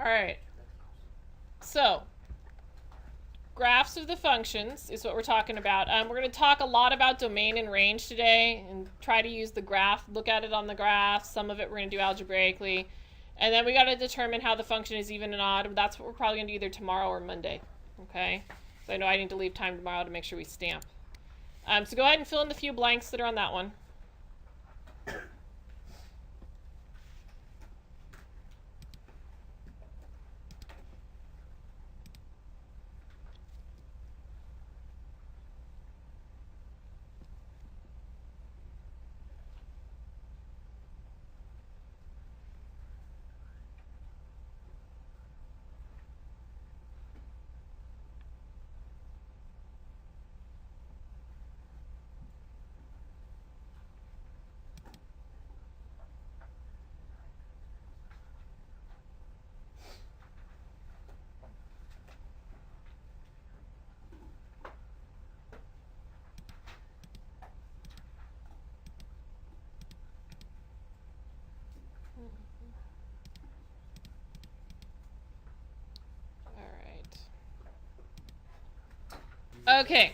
All right. So, graphs of the functions is what we're talking about. We're going to talk a lot about domain and range today and try to use the graph, look at it on the graph. Some of it we're going to do algebraically. And then we got to determine how the function is even and odd. That's what we're probably going to do either tomorrow or Monday. Okay? So I know I need to leave time tomorrow to make sure we stamp. So go ahead and fill in the few blanks that are on that one. Okay.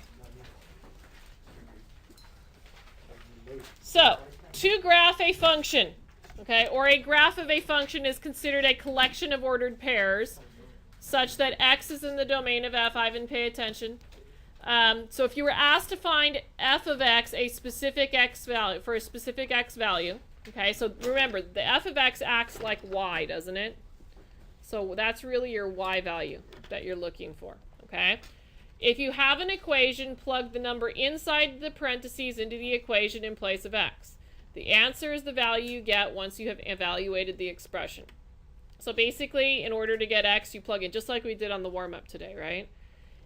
So, to graph a function, okay, or a graph of a function is considered a collection of ordered pairs such that x is in the domain of f. Ivan, pay attention. So if you were asked to find f of x, a specific x value, for a specific x value, okay, so remember, the f of x acts like y, doesn't it? So that's really your y value that you're looking for, okay? If you have an equation, plug the number inside the parentheses into the equation in place of x. The answer is the value you get once you have evaluated the expression. So basically, in order to get x, you plug in, just like we did on the warm-up today, right?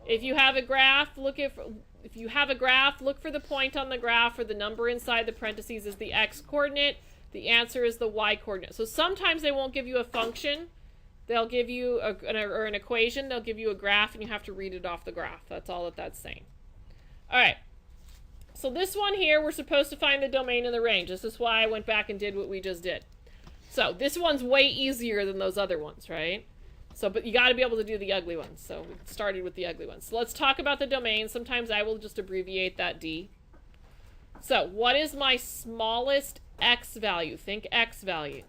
If you have a graph, look for the point on the graph where the number inside the parentheses is the x coordinate. The answer is the y coordinate. So sometimes they won't give you a function. They'll give you an equation. They'll give you a graph, and you have to read it off the graph. That's all that's saying. All right. So this one here, we're supposed to find the domain and the range. This is why I went back and did what we just did. So this one's way easier than those other ones, right? So, but you got to be able to do the ugly ones. So we started with the ugly ones. So let's talk about the domain. Sometimes I will just abbreviate that D. So what is my smallest x value? Think x value.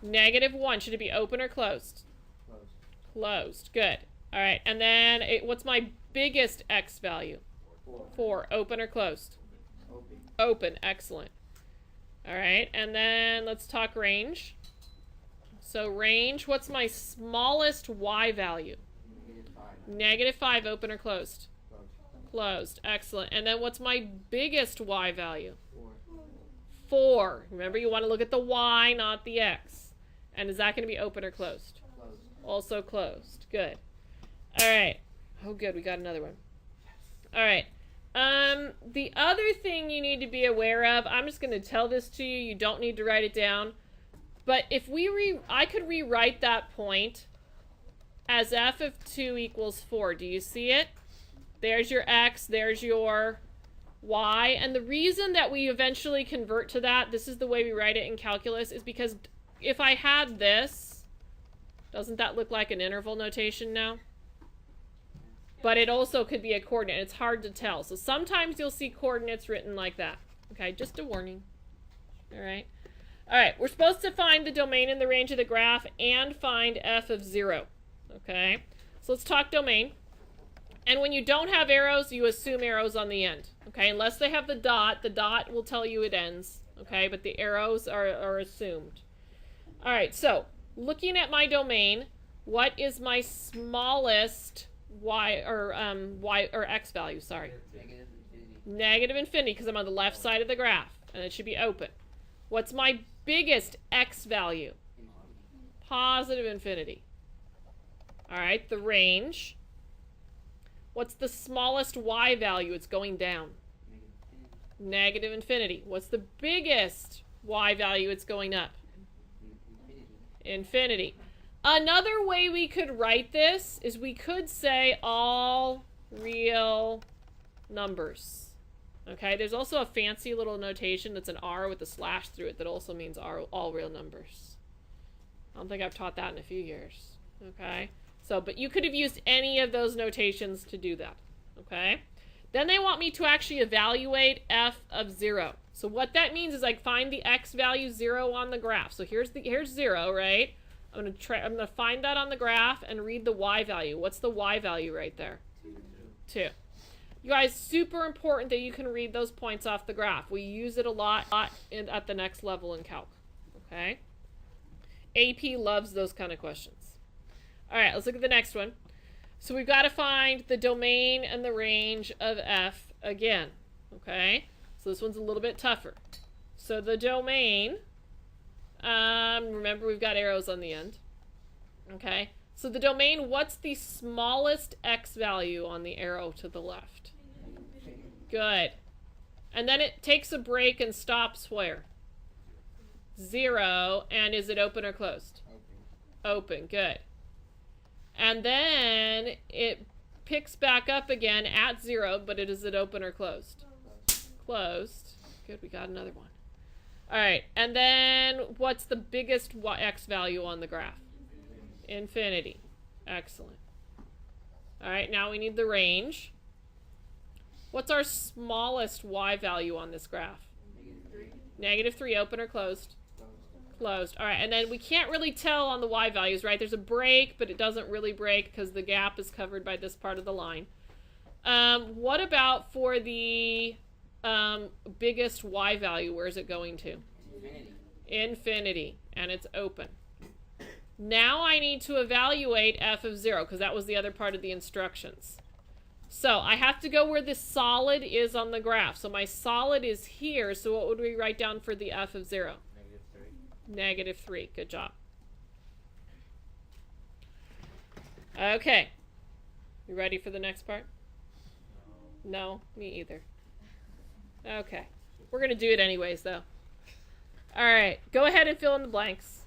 -1. Should it be open or closed? Closed. Closed. Good. All right. And then what's my biggest x value? 4. Open or closed? Open. Open. Excellent. All right. And then let's talk range. So range, what's my smallest y value? -5. Open or closed? Closed. Closed. Excellent. And then what's my biggest y value? 4. 4. Remember, you want to look at the y, not the x. And is that going to be open or closed? Closed. Also closed. Good. All right. Oh, good. We got another one. All right. The other thing you need to be aware of, I'm just going to tell this to you. You don't need to write it down. But if I could rewrite that point as f of 2 equals 4. Do you see it? There's your x. There's your y. And the reason that we eventually convert to that, this is the way we write it in calculus, is because if I had this, doesn't that look like an interval notation now? But it also could be a coordinate. It's hard to tell. So sometimes you'll see coordinates written like that. Okay, just a warning. All right. All right, we're supposed to find the domain and the range of the graph and find f of 0. Okay, so let's talk domain. And when you don't have arrows, you assume arrows on the end. Okay, unless they have the dot will tell you it ends. Okay, but the arrows are assumed. All right, so looking at my domain, what is my smallest y or x value? Sorry, -infinity, because I'm on the left side of the graph, and it should be open. What's my biggest x value? +infinity. All right, the range. What's the smallest y value? It's going down. -infinity. What's the biggest y value? It's going up. Infinity. Another way we could write this is we could say all real numbers. Okay, there's also a fancy little notation that's an R with a slash through it that also means all real numbers. don't think I've taught that in a few years. Okay? So, but you could have used any of those notations to do that. Okay? Then they want me to actually evaluate f of 0. So what that means is I find the x value 0 on the graph. So here's 0, right? I'm gonna find that on the graph and read the y value. What's the y value right there? 2. You guys, super important that you can read those points off the graph. We use it a lot at the next level in calc. Okay? AP loves those kind of questions. All right, let's look at the next one. So we've got to find the domain and the range of f again. Okay? So this one's a little bit tougher. So the domain, remember we've got arrows on the end. Okay? So the domain, what's the smallest x value on the arrow to the left? Good. And then it takes a break and stops where? 0. And is it open or closed? Open. Good. And then it picks back up again at 0, but is it open or closed? Closed. Good, we got another one. All right, and then what's the biggest x value on the graph? Infinity. Excellent. All right, now we need the range. What's our smallest y value on this graph? -3, open or closed? Closed. All right, and then we can't really tell on the y values, right? There's a break, but it doesn't really break because the gap is covered by this part of the line. What about for the biggest y value? Where is it going to? Infinity. And it's open. Now I need to evaluate f of 0 because that was the other part of the instructions. So I have to go where the solid is on the graph. So my solid is here. So what would we write down for the f of 0? -3. Good job. Okay. You ready for the next part? No, me either. Okay. We're going to do it anyways, though. All right. Go ahead and fill in the blanks.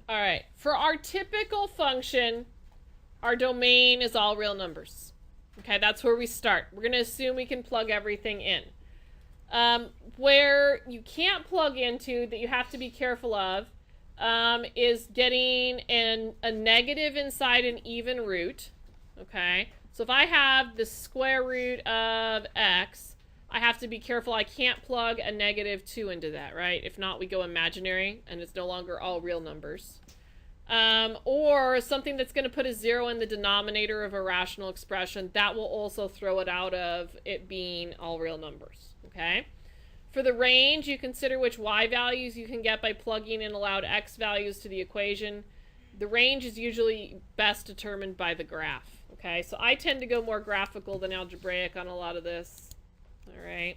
All right, for our typical function, our domain is all real numbers. Okay, that's where we start. We're going to assume we can plug everything in. Where you can't plug into, that you have to be careful of, is getting a negative inside an even root. Okay, so if I have the square root of x, I have to be careful. I can't plug a -2 into that, right? If not, we go imaginary, and it's no longer all real numbers. Or something that's going to put a 0 in the denominator of a rational expression, that will also throw it out of it being all real numbers, okay? For the range, you consider which y values you can get by plugging in allowed x values to the equation. The range is usually best determined by the graph, okay? So I tend to go more graphical than algebraic on a lot of this. All right.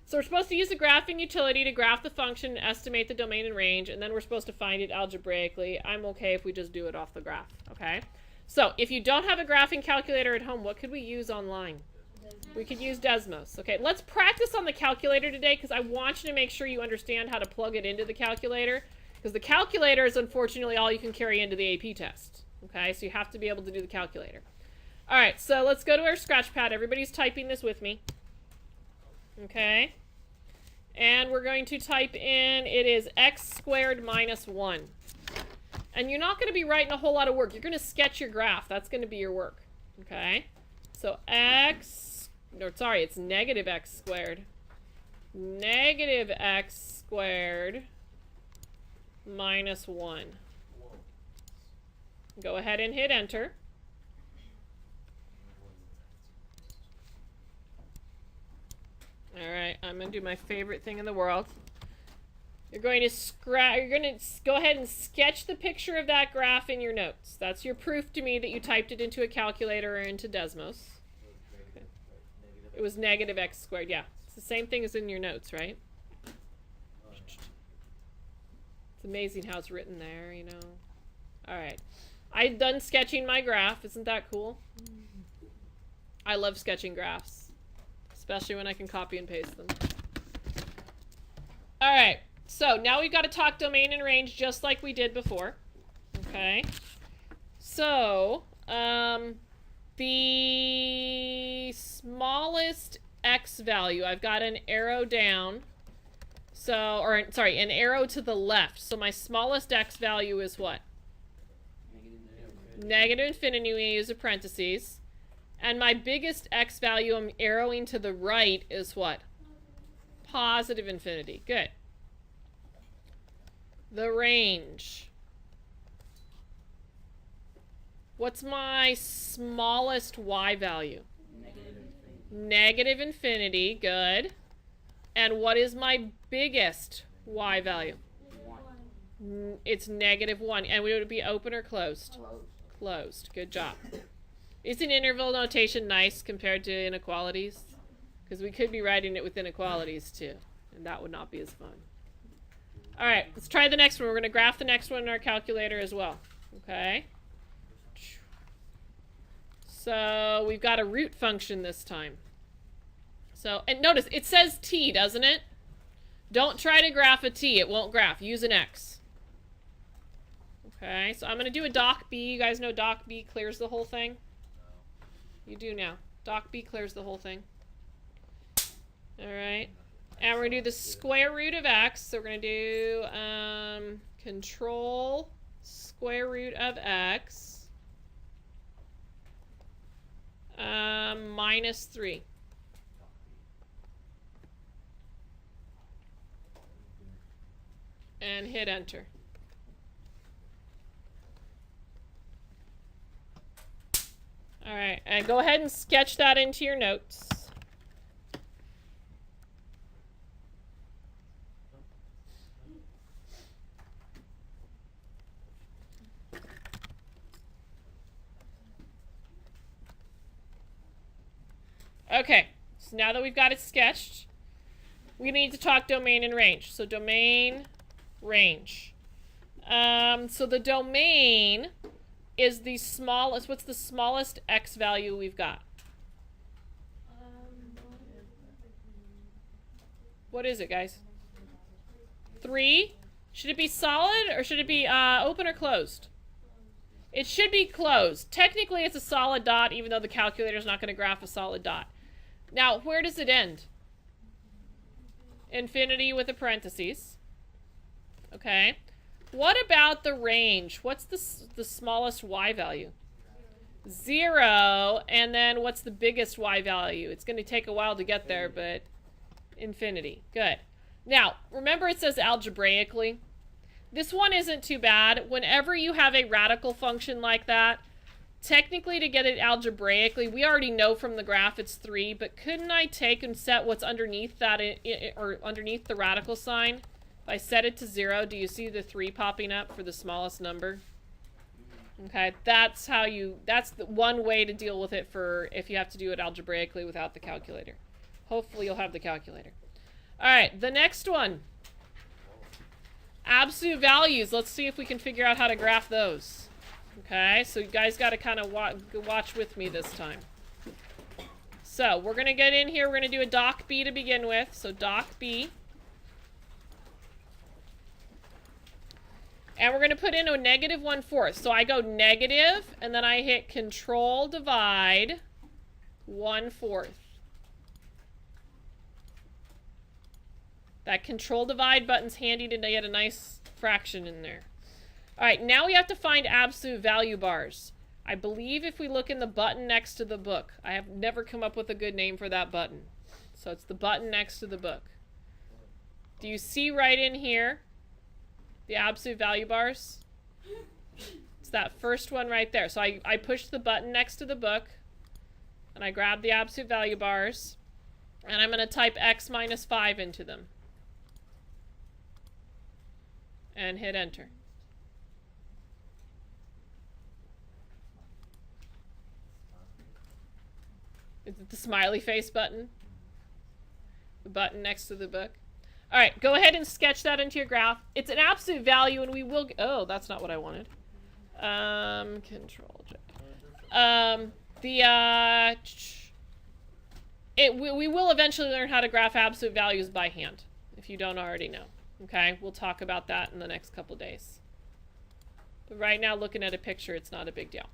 So we're supposed to use the graphing utility to graph the function and estimate the domain and range, and then we're supposed to find it algebraically. I'm okay if we just do it off the graph, okay? So if you don't have a graphing calculator at home, what could we use online? We could use Desmos. Okay, let's practice on the calculator today because I want you to make sure you understand how to plug it into the calculator, because the calculator is unfortunately all you can carry into the AP test, okay? So you have to be able to do the calculator. All right, so let's go to our scratch pad. Everybody's typing this with me. Okay, and we're going to type in, it is x squared minus 1. And you're not going to be writing a whole lot of work. You're going to sketch your graph. That's going to be your work. Okay, so it's negative x squared. Negative x squared minus 1. Go ahead and hit enter. All right, I'm going to do my favorite thing in the world. You're going to go ahead and sketch the picture of that graph in your notes. That's your proof to me that you typed it into a calculator or into Desmos. Okay. It was negative x squared. Yeah, it's the same thing as in your notes, right? It's amazing how it's written there, you know. All right. I'm done sketching my graph. Isn't that cool? I love sketching graphs, especially when I can copy and paste them. All right. So now we've got to talk domain and range just like we did before. Okay. So, the smallest x value, I've got an arrow down. So, or sorry, an arrow to the left. So my smallest x value is what? Negative infinity, we use a parentheses. And my biggest x value I'm arrowing to the right is what? Positive infinity. Good. The range. What's my smallest y value? Negative infinity. Good. And what is my biggest y value? 1. It's negative 1. And would it be open or closed? Closed. Good job. Isn't interval notation nice compared to inequalities? Because we could be writing it with inequalities too. And that would not be as fun. All right, let's try the next one. We're going to graph the next one in our calculator as well. Okay. So we've got a root function this time. So, and notice, it says t, doesn't it? Don't try to graph a t. It won't graph. Use an x. Okay, so I'm going to do a doc b. You guys know doc b clears the whole thing? You do now. Doc b clears the whole thing. All right. And we're going to do the square root of x. So we're going to do control square root of x minus 3. And hit enter. All right, and go ahead and sketch that into your notes. Okay, so now that we've got it sketched, we need to talk domain and range. So domain, range. So the domain is the smallest, what's the smallest x value we've got? What is it, guys? 3? Should it be solid or should it be open or closed? It should be closed. Technically, it's a solid dot, even though the calculator is not going to graph a solid dot. Now, where does it end? Infinity with a parentheses. Okay. What about the range? What's the smallest y value? 0. And then what's the biggest y value? It's going to take a while to get there, but infinity. Good. Now, remember it says algebraically. This one isn't too bad. Whenever you have a radical function like that, technically to get it algebraically, we already know from the graph it's 3, but couldn't I take and set what's underneath that, or underneath the radical sign? If I set it to 0, do you see the 3 popping up for the smallest number? Okay, that's how that's the one way to deal with it for if you have to do it algebraically without the calculator. Hopefully you'll have the calculator. All right, the next one. Absolute values. Let's see if we can figure out how to graph those. Okay, so you guys got to kind of watch with me this time. So we're going to get in here. We're going to do a doc B to begin with. So doc B. And we're going to put in a negative 1/4. So I go negative, and then I hit control divide 1/4. That control divide button's handy to get a nice fraction in there. All right, now we have to find absolute value bars. I believe if we look in the button next to the book, I have never come up with a good name for that button. So it's the button next to the book. Do you see right in here the absolute value bars? It's that first one right there. So I push the button next to the book, and I grab the absolute value bars, and I'm going to type x minus 5 into them. And hit enter. Is it the smiley face button? The button next to the book? All right, go ahead and sketch that into your graph. It's an absolute value, and we will... Oh, that's not what I wanted. Control J. We will eventually learn how to graph absolute values by hand, if you don't already know. Okay, we'll talk about that in the next couple days. But right now, looking at a picture, it's not a big deal.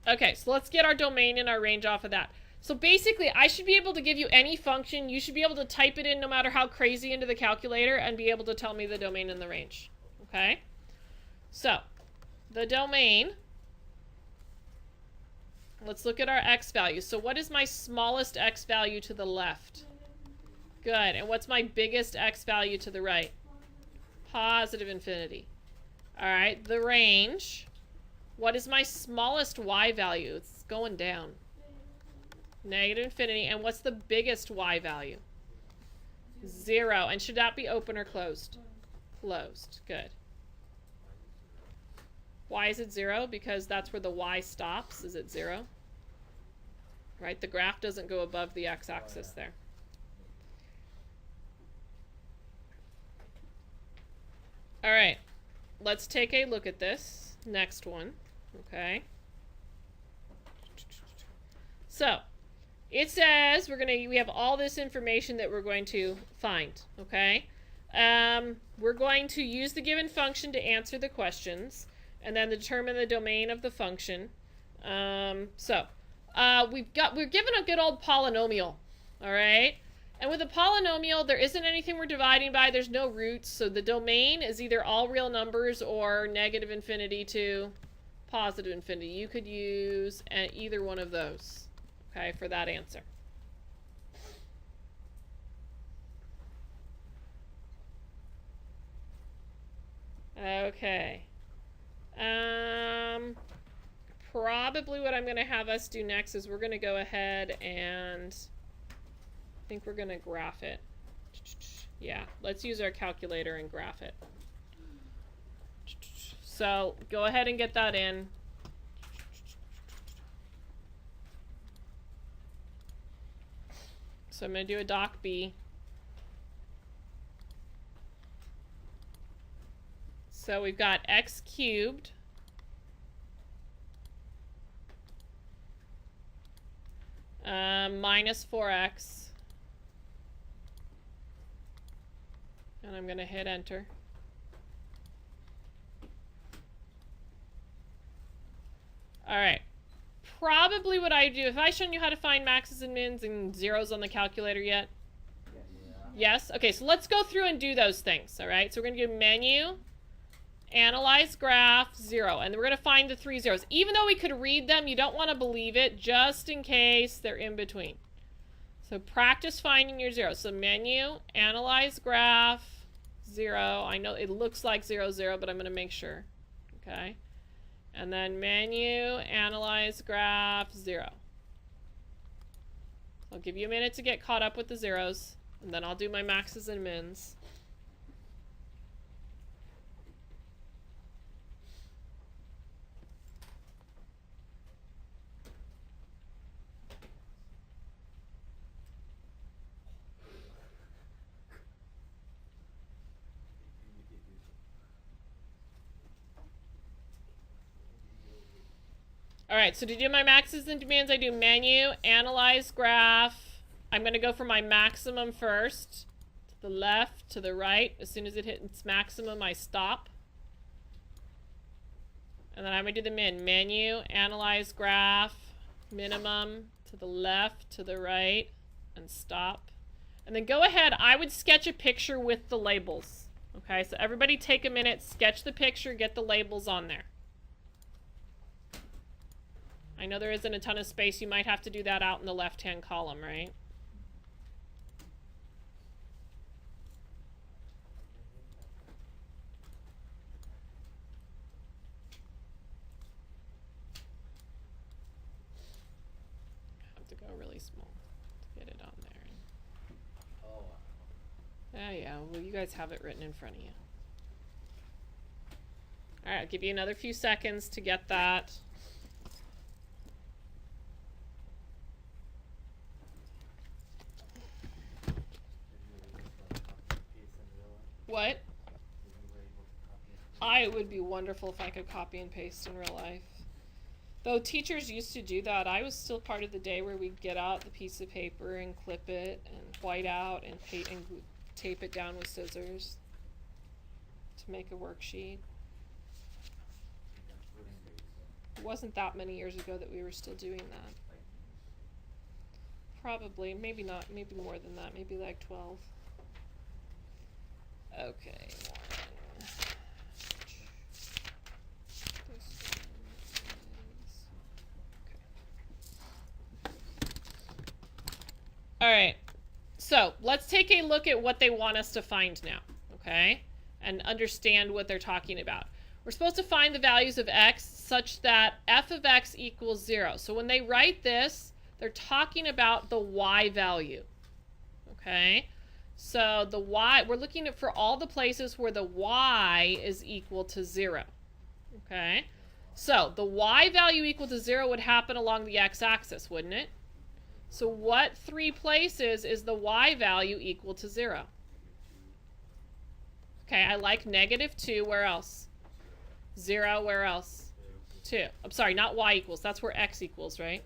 Okay, so let's get our domain and our range off of that. So basically, I should be able to give you any function. You should be able to type it in no matter how crazy into the calculator and be able to tell me the domain and the range. Okay? So, the domain. Let's look at our x value. So what is my smallest x value to the left? Good. And what's my biggest x value to the right? Positive infinity. All right. The range. What is my smallest y value? It's going down. Negative infinity. And what's the biggest y value? 0. And should that be open or closed? Closed. Good. Why is it 0? Because that's where the y stops. Is it 0? Right? The graph doesn't go above the x-axis there. All right. Let's take a look at this. Next one. Okay. So, it says we have all this information that we're going to find. Okay. We're going to use the given function to answer the questions. And then determine the domain of the function. We're given a good old polynomial, all right? And with a polynomial, there isn't anything we're dividing by. There's no roots, so the domain is either all real numbers or negative infinity to positive infinity. You could use either one of those, okay, for that answer. Okay. Probably what I'm going to have us do next is we're going to go ahead and I think we're going to graph it. Yeah, let's use our calculator and graph it. So go ahead and get that in. So I'm going to do a doc B. So we've got x cubed minus 4x. And I'm going to hit enter. All right. Probably what I do, if I shown you how to find maxes and mins and zeros on the calculator yet? Yes? Okay, so let's go through and do those things, all right? So we're going to do menu, analyze graph, 0. And we're going to find the 3 zeros. Even though we could read them, you don't want to believe it, just in case they're in between. So practice finding your zeros. So menu, analyze graph, 0. I know it looks like 0, 0, but I'm going to make sure. Okay. And then menu, analyze graph, 0. I'll give you a minute to get caught up with the zeros, and then I'll do my maxes and mins. All right, so to do my maxes and mins, I do menu, analyze graph. I'm going to go for my maximum first. To the left, to the right. As soon as it hits its maximum, I stop. And then I'm going to do the min. Menu, analyze graph, minimum, to the left, to the right, and stop. And then go ahead. I would sketch a picture with the labels. Okay, so everybody take a minute, sketch the picture, get the labels on there. I know there isn't a ton of space. You might have to do that out in the left-hand column, right? I have to go really small to get it on there. Oh, yeah. Well, you guys have it written in front of you. All right, I'll give you another few seconds to get that. What? It would be wonderful if I could copy and paste in real life. Though teachers used to do that, I was still part of the day where we'd get out the piece of paper and clip it and white out and tape it down with scissors to make a worksheet. It wasn't that many years ago that we were still doing that. Probably, maybe not, maybe more than that, maybe like 12. Okay, All right, so let's take a look at what they want us to find now, okay? And understand what they're talking about. We're supposed to find the values of x such that f of x equals 0. So when they write this, they're talking about the y value, okay? So the y, we're looking at for all the places where the y is equal to 0, okay? So the y value equal to 0 would happen along the x-axis, wouldn't it? So what 3 places is the y value equal to 0? Okay, I like -2. Where else? 0. Where else? 2. I'm sorry, not y equals. That's where x equals, right?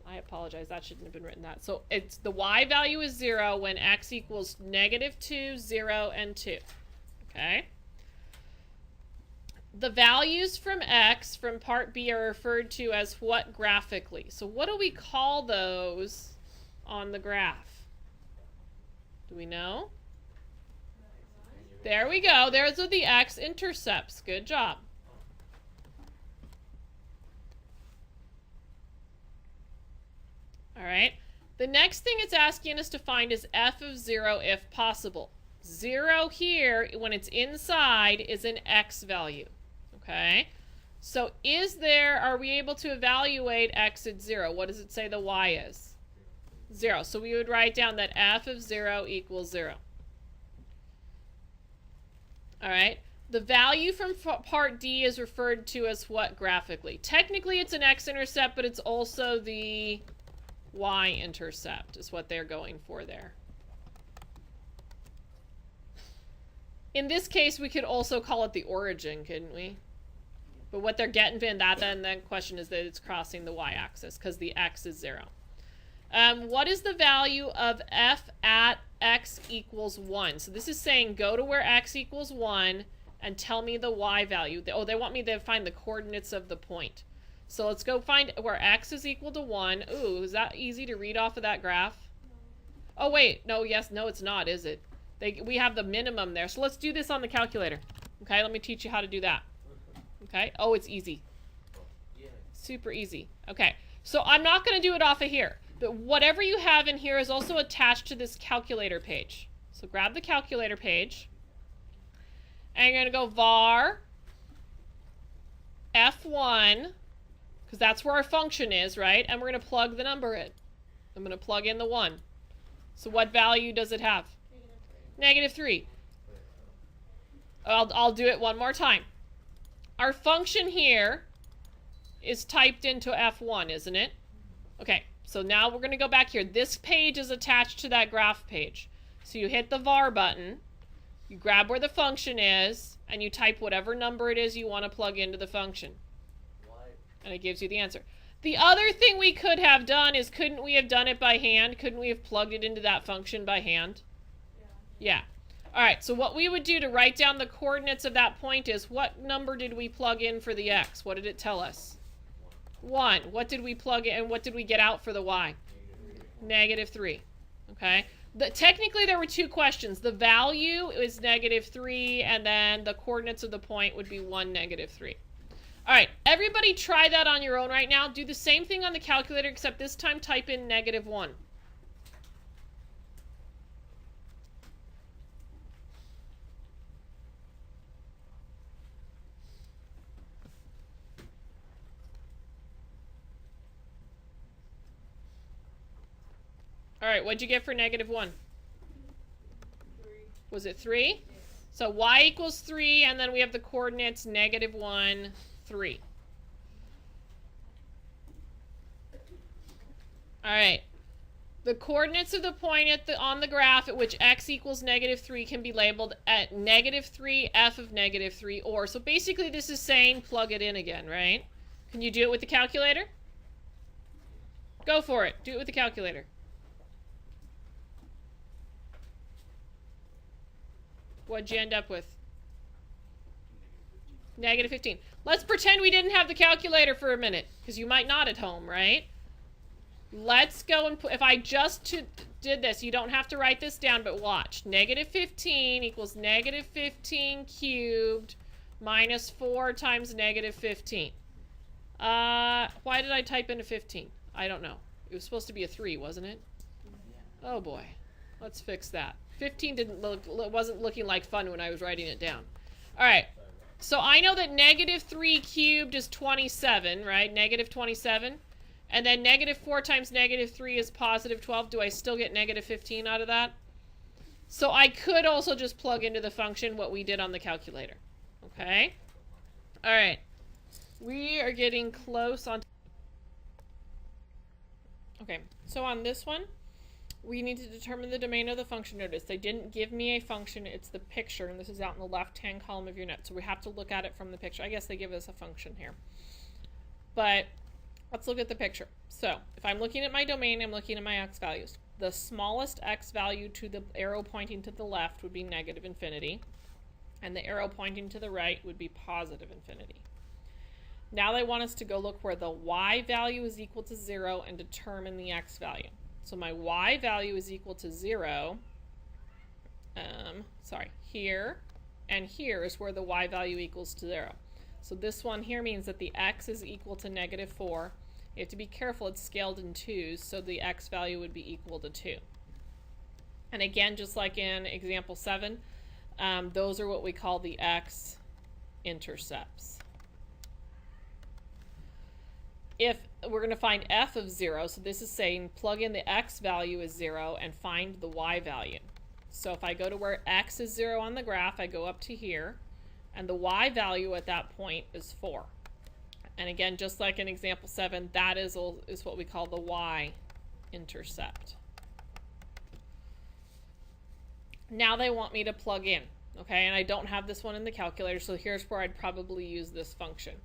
I apologize. That shouldn't have been written that. So it's the y value is 0 when x equals -2, 0, and 2. Okay? The values from x from part B are referred to as what graphically? So what do we call those on the graph? Do we know? There we go. Those are the x-intercepts. Good job. All right. The next thing it's asking us to find is f of 0 if possible. 0 here, when it's inside, is an x value. Okay, so are we able to evaluate x at 0? What does it say the y is? 0. So we would write down that f of 0 equals 0. All right, the value from part D is referred to as what graphically? Technically it's an x-intercept, but it's also the y-intercept is what they're going for there. In this case, we could also call it the origin, couldn't we? But what they're getting in that, then the question is that it's crossing the y-axis because the x is 0. What is the value of f at x equals 1? So this is saying go to where x equals 1 and tell me the y value. Oh, they want me to find the coordinates of the point. So let's go find where x is equal to 1. Ooh, is that easy to read off of that graph? Oh, wait. No, no, it's not, is it? We have the minimum there. So let's do this on the calculator. Okay, let me teach you how to do that. Okay, oh, it's easy. Super easy. Okay, so I'm not going to do it off of here. But whatever you have in here is also attached to this calculator page. So grab the calculator page. And you're going to go var F1, because that's where our function is, right? And we're going to plug the number in. I'm going to plug in the 1. So what value does it have? -3. I'll do it one more time. Our function here is typed into F1, isn't it? Okay, so now we're going to go back here. This page is attached to that graph page. So you hit the var button, you grab where the function is, and you type whatever number it is you want to plug into the function. And it gives you the answer. The other thing we could have done is, couldn't we have done it by hand? Couldn't we have plugged it into that function by hand? Yeah. All right, so what we would do to write down the coordinates of that point is, what number did we plug in for the x? What did it tell us? 1. What did we plug in and what did we get out for the y? -3. Okay. Technically, there were 2 questions. The value is -3, and then the coordinates of the point would be 1, -3. All right, everybody try that on your own right now. Do the same thing on the calculator, except this time type in -1. All right, what'd you get for -1? 3. Was it 3? Yes. So y equals 3, and then we have the coordinates -1, 3. All right. The coordinates of the point on the graph at which x equals -3 can be labeled at -3, f of -3, or. So basically this is saying plug it in again, right? Can you do it with the calculator? Go for it. Do it with the calculator. What'd you end up with? -15. Let's pretend we didn't have the calculator for a minute, because you might not at home, right? Let's go and put, if I just did this, you don't have to write this down, but watch. -15 equals -15 cubed minus 4 times -15. Why did I type in a 15? I don't know. It was supposed to be a 3, wasn't it? Oh boy. Let's fix that. 15 wasn't looking like fun when I was writing it down. All right. So I know that -3 cubed is 27, right? -27. And then -4 times -3 is +12. Do I still get -15 out of that? So I could also just plug into the function what we did on the calculator. Okay? All right. We are getting close on. Okay. So on this one, we need to determine the domain of the function. Notice they didn't give me a function. It's the picture, and this is out in the left-hand column of your note. So we have to look at it from the picture. I guess they give us a function here. But let's look at the picture. So if I'm looking at my domain, I'm looking at my x values. The smallest x value to the arrow pointing to the left would be -infinity. And the arrow pointing to the right would be +infinity. Now they want us to go look where the y value is equal to 0 and determine the x value. So my y value is equal to 0. Here and here is where the y value equals to 0. So this one here means that the x is equal to -4. You have to be careful, it's scaled in 2s, so the x value would be equal to 2. And again, just like in example 7, those are what we call the X-intercepts. If we're going to find f of 0, so this is saying plug in the x value as 0 and find the y value. So if I go to where x is 0 on the graph, I go up to here, and the y value at that point is 4. And again, just like in example 7, that is what we call the y-intercept. Now they want me to plug in, okay? And I don't have this one in the calculator, so here's where I'd probably use this function.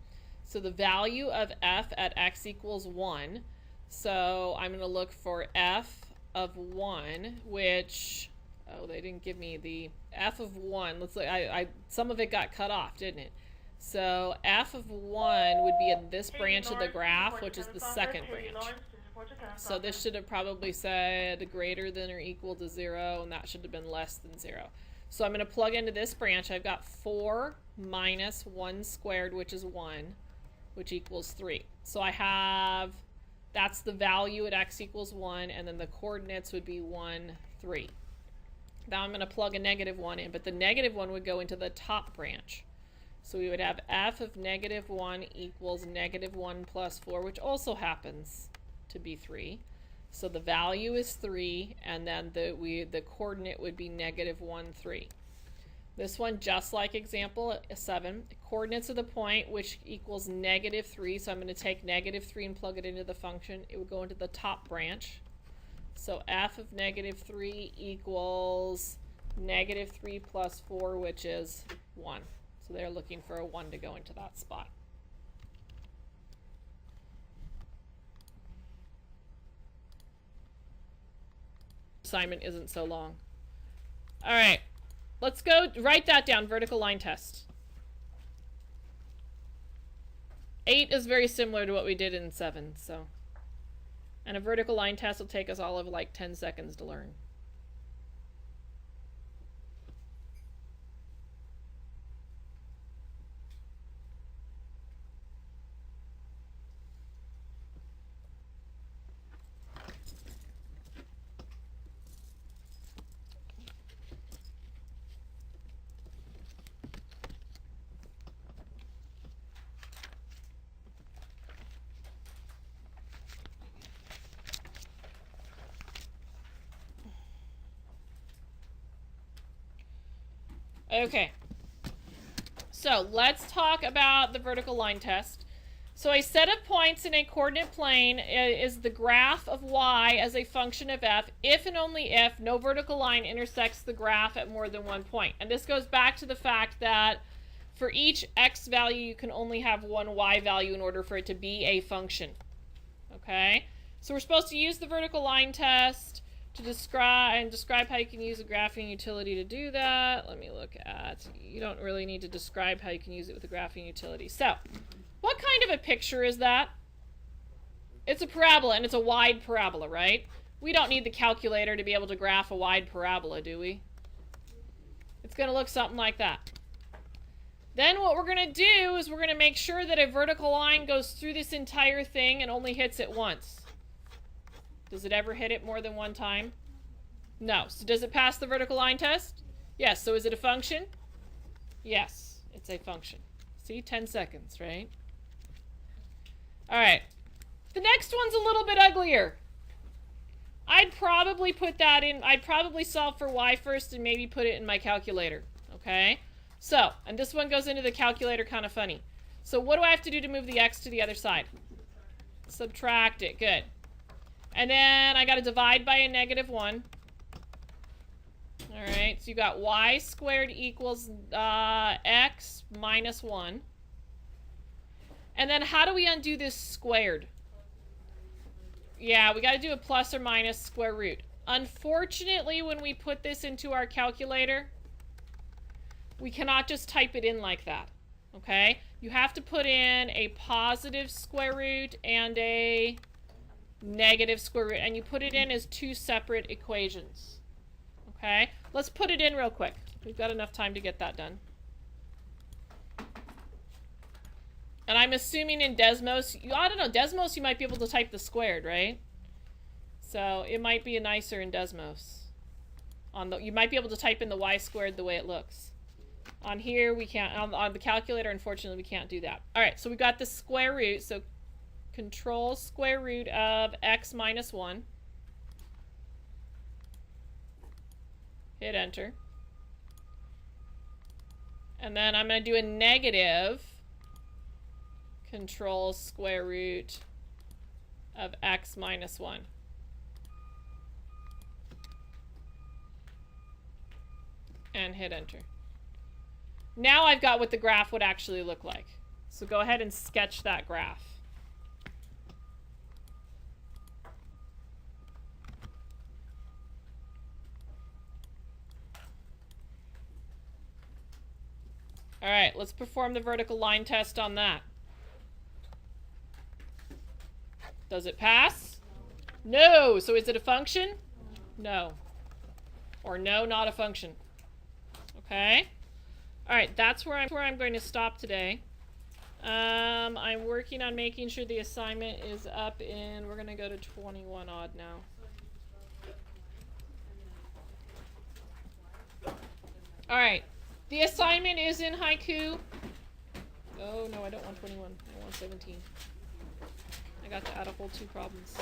So the value of f at x equals 1. So I'm going to look for f of 1, which, oh, they didn't give me the f of 1. Let's look. Some of it got cut off, didn't it? So f of 1 would be in this branch of the graph, which is the second branch. So this should have probably said greater than or equal to 0, and that should have been less than 0. So I'm going to plug into this branch. I've got 4 minus 1 squared, which is 1, which equals 3. So I have, that's the value at x equals 1, and then the coordinates would be 1, 3. Now I'm going to plug a -1 in, but the -1 would go into the top branch. So we would have f of -1 equals -1 plus 4, which also happens to be 3. So the value is 3, and then the coordinate would be -1, 3. This one, just like example 7, coordinates of the point, which equals -3. So I'm going to take -3 and plug it into the function. It would go into the top branch. So f of -3 equals -3 plus 4, which is 1. So they're looking for a 1 to go into that spot. Assignment isn't so long. All right, let's go write that down. Vertical line test. 8 is very similar to what we did in 7, so. And a vertical line test will take us all of like 10 seconds to learn. Okay, so let's talk about the vertical line test. So a set of points in a coordinate plane is the graph of y as a function of f if and only if no vertical line intersects the graph at more than one point. And this goes back to the fact that for each x value, you can only have one y value in order for it to be a function. Okay? So we're supposed to use the vertical line test to describe how you can use a graphing utility to do that. Let me look at, you don't really need to describe how you can use it with a graphing utility. So, what kind of a picture is that? It's a parabola, and it's a wide parabola, right? We don't need the calculator to be able to graph a wide parabola, do we? It's going to look something like that. Then what we're going to do is we're going to make sure that a vertical line goes through this entire thing and only hits it once. Does it ever hit it more than one time? No. So does it pass the vertical line test? Yes. So is it a function? Yes, it's a function. See, 10 seconds, right? All right. The next one's a little bit uglier. I'd probably put that in, I'd probably solve for y first and maybe put it in my calculator, okay? So, and this one goes into the calculator kind of funny. So what do I have to do to move the x to the other side? Subtract it, good. And then I got to divide by a -1. All right, so you got y squared equals x minus 1. And then how do we undo this squared? Yeah, we got to do a plus or minus square root. Unfortunately, when we put this into our calculator, we cannot just type it in like that, okay? You have to put in a positive square root and a negative square root, and you put it in as two separate equations, okay? Let's put it in real quick. We've got enough time to get that done. And I'm assuming in Desmos, I don't know, Desmos you might be able to type the squared, right? So it might be nicer in Desmos. You might be able to type in the y squared the way it looks. On here, we can't, on the calculator, unfortunately, we can't do that. All right, so we got the square root, so control square root of x minus 1. Hit enter. And then I'm going to do a negative control square root of x minus 1. And hit enter. Now I've got what the graph would actually look like. So go ahead and sketch that graph. All right, let's perform the vertical line test on that. Does it pass? No. So is it a function? No. Or no, not a function. Okay. All right, that's where I'm going to stop today. I'm working on making sure the assignment is up in, we're going to go to 21 odd now. All right, the assignment is in haiku. Oh, no, I don't want 21. I want 17. I got to add a whole 2 problems.